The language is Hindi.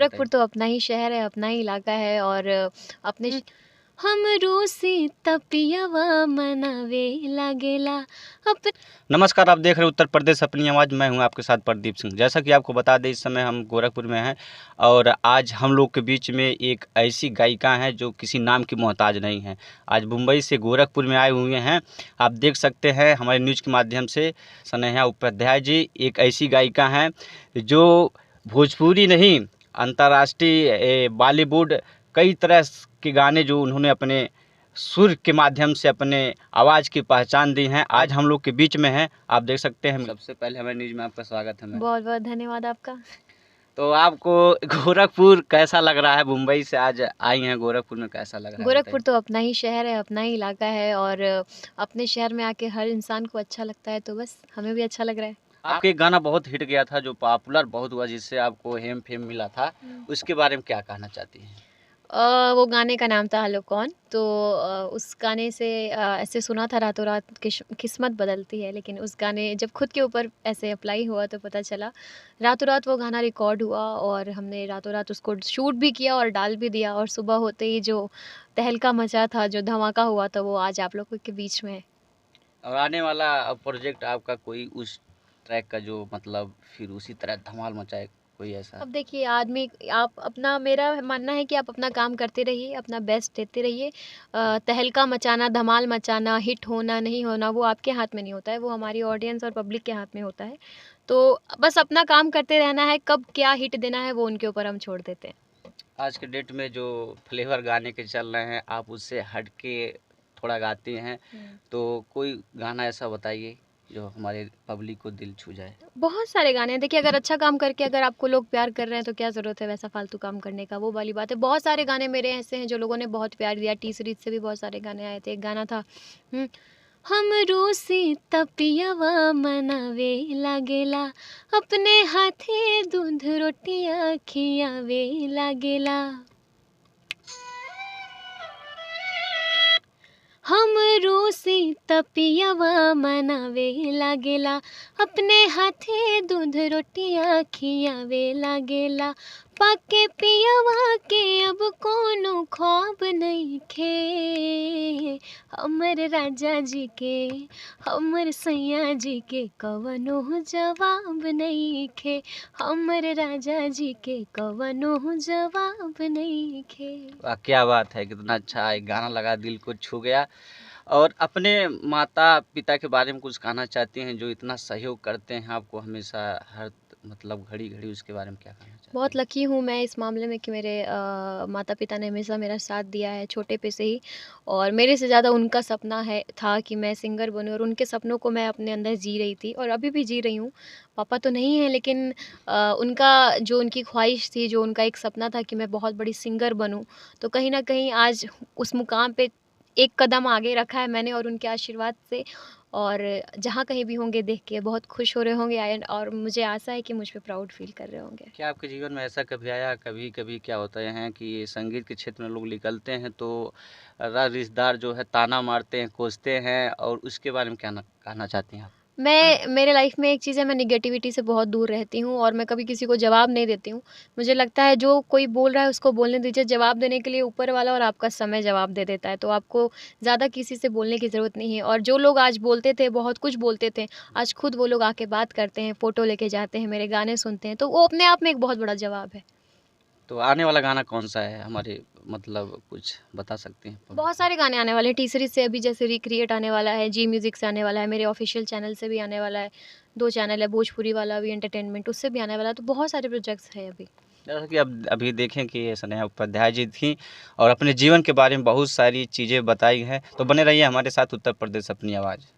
गोरखपुर तो अपना ही शहर है, अपना ही इलाका है और अपने हमरो से तपियवा मनावे लागेला अप नमस्कार, आप देख रहे हैं उत्तर प्रदेश अपनी आवाज़। मैं हूं आपके साथ प्रदीप सिंह। जैसा कि आपको बता दें, इस समय हम गोरखपुर में हैं और आज हम लोग के बीच में एक ऐसी गायिका हैं जो किसी नाम की मोहताज नहीं हैं। आज मुंबई से गोरखपुर में आए हुए हैं। आप देख सकते हैं हमारे न्यूज़ के माध्यम से स्नेहा उपाध्याय जी एक ऐसी गायिका हैं जो भोजपुरी नहीं, अंतर्राष्ट्रीय बॉलीवुड कई तरह के गाने जो उन्होंने अपने सुर के माध्यम से अपने आवाज़ की पहचान दी हैं, आज हम लोग के बीच में हैं। आप देख सकते हैं। सबसे पहले हमारे न्यूज़ में आपका स्वागत है। बहुत बहुत धन्यवाद आपका। तो आपको गोरखपुर कैसा लग रहा है? मुंबई से आज आई हैं गोरखपुर में, कैसा लग रहा है? गोरखपुर तो अपना ही शहर है, अपना ही इलाका है और अपने शहर में आके हर इंसान को अच्छा लगता है, तो बस हमें भी अच्छा लग रहा है। आपके एक गाना बहुत हिट गया था जो पॉपुलर बहुत हुआ, जिससे आपको हेम फेम मिला था, उसके बारे में क्या कहना चाहती हैं? वो गाने का नाम था हेलो कौन। तो उस गाने से ऐसे सुना था रातों रात किस्मत बदलती है, लेकिन उस गाने जब खुद के ऊपर ऐसे अप्लाई हुआ तो पता चला रातों रात वो गाना रिकॉर्ड हुआ और हमने रातों रात उसको शूट भी किया और डाल भी दिया और सुबह होते ही जो तहलका मचा था, जो धमाका हुआ था, वो आज आप लोगों के बीच में है। और आने वाला प्रोजेक्ट आपका कोई उस ट्रैक का जो मतलब फिर उसी तरह धमाल मचाए, कोई ऐसा? अब देखिए आदमी, आप अपना, मेरा मानना है कि आप अपना काम करते रहिए, अपना बेस्ट देते रहिए। तहलका मचाना, धमाल मचाना, हिट होना नहीं होना वो आपके हाथ में नहीं होता है, वो हमारी ऑडियंस और पब्लिक के हाथ में होता है। तो बस अपना काम करते रहना है, कब क्या हिट देना है वो उनके ऊपर हम छोड़ देते हैं। आज के डेट में जो फ्लेवर गाने के चल रहे हैं, आप उससे हट के थोड़ा गाती हैं, तो कोई गाना ऐसा बताइए जो हमारे पब्लिक को दिल छू जाए। बहुत सारे गाने हैं, देखिए अगर अच्छा काम करके अगर आपको लोग प्यार कर रहे हैं तो क्या ज़रूरत है वैसा फालतू काम करने का, वो वाली बात है। बहुत सारे गाने मेरे ऐसे हैं जो लोगों ने बहुत प्यार दिया, टी सीरीज से भी बहुत सारे गाने आए थे। एक गाना था हमरो से तपियवा मनावे लागेला अपने हाथे दूध रोटियां खियावे लागेला, हमरो से तपियवा मनावे लागेला अपने हाथे दूध रोटियां खियावे लागेला, पाके पियवा के अब कोनो ख्वाब नइखे, हमर राजा जी के, हमर सैया जी के कवनो जवाब नइखे, हमर राजा जी के कवनो जवाब नइखे। वाह, क्या बात है! कितना अच्छा एक गाना लगा, दिल को छू गया। और अपने माता पिता के बारे में कुछ कहना चाहती हैं जो इतना सहयोग करते हैं आपको हमेशा, हर मतलब घड़ी घड़ी, उसके बारे में क्या कहना चाहती हैं? बहुत लकी हूँ मैं इस मामले में कि मेरे माता पिता ने हमेशा मेरा साथ दिया है छोटे पे से ही, और मेरे से ज़्यादा उनका सपना है था कि मैं सिंगर बनूँ और उनके सपनों को मैं अपने अंदर जी रही थी और अभी भी जी रही हूँ। पापा तो नहीं है, लेकिन उनका जो उनकी ख्वाहिश थी, जो उनका एक सपना था कि मैं बहुत बड़ी सिंगर बनूँ, तो कहीं न कहीं आज उस मुकाम पे एक कदम आगे रखा है मैंने और उनके आशीर्वाद से। और जहाँ कहीं भी होंगे देख के बहुत खुश हो रहे होंगे और मुझे आशा है कि मुझ पे प्राउड फ़ील कर रहे होंगे। क्या आपके जीवन में ऐसा कभी आया, कभी कभी क्या होता है कि संगीत के क्षेत्र में लोग निकलते हैं तो रिश्तेदार जो है ताना मारते हैं, कोसते हैं, और उसके बारे में क्या कहना चाहती हैं आप? मेरे लाइफ में एक चीज़ है, मैं नेगेटिविटी से बहुत दूर रहती हूँ और मैं कभी किसी को जवाब नहीं देती हूँ। मुझे लगता है जो कोई बोल रहा है उसको बोलने दीजिए, जवाब देने के लिए ऊपर वाला और आपका समय जवाब दे देता है, तो आपको ज़्यादा किसी से बोलने की ज़रूरत नहीं है। और जो लोग आज बोलते थे, बहुत कुछ बोलते थे, आज खुद वो लोग आके बात करते हैं, फ़ोटो लेके जाते हैं, मेरे गाने सुनते हैं, तो वो अपने आप में एक बहुत बड़ा जवाब है। तो आने वाला गाना कौन सा है हमारे, मतलब कुछ बता सकते हैं? बहुत सारे गाने आने वाले हैं, टी सीरीज़ से अभी जैसे रिक्रिएट आने वाला है, जी म्यूज़िक से आने वाला है, मेरे ऑफ़िशियल चैनल से भी आने वाला है, 2 चैनल है, भोजपुरी वाला भी एंटरटेनमेंट, उससे भी आने वाला है, तो बहुत सारे प्रोजेक्ट्स हैं अभी। जैसा कि अब अभी देखें कि स्नेहा उपाध्याय जी थी और अपने जीवन के बारे में बहुत सारी चीज़ें बताई हैं, तो बने रहिए हमारे साथ उत्तर प्रदेश अपनी आवाज़।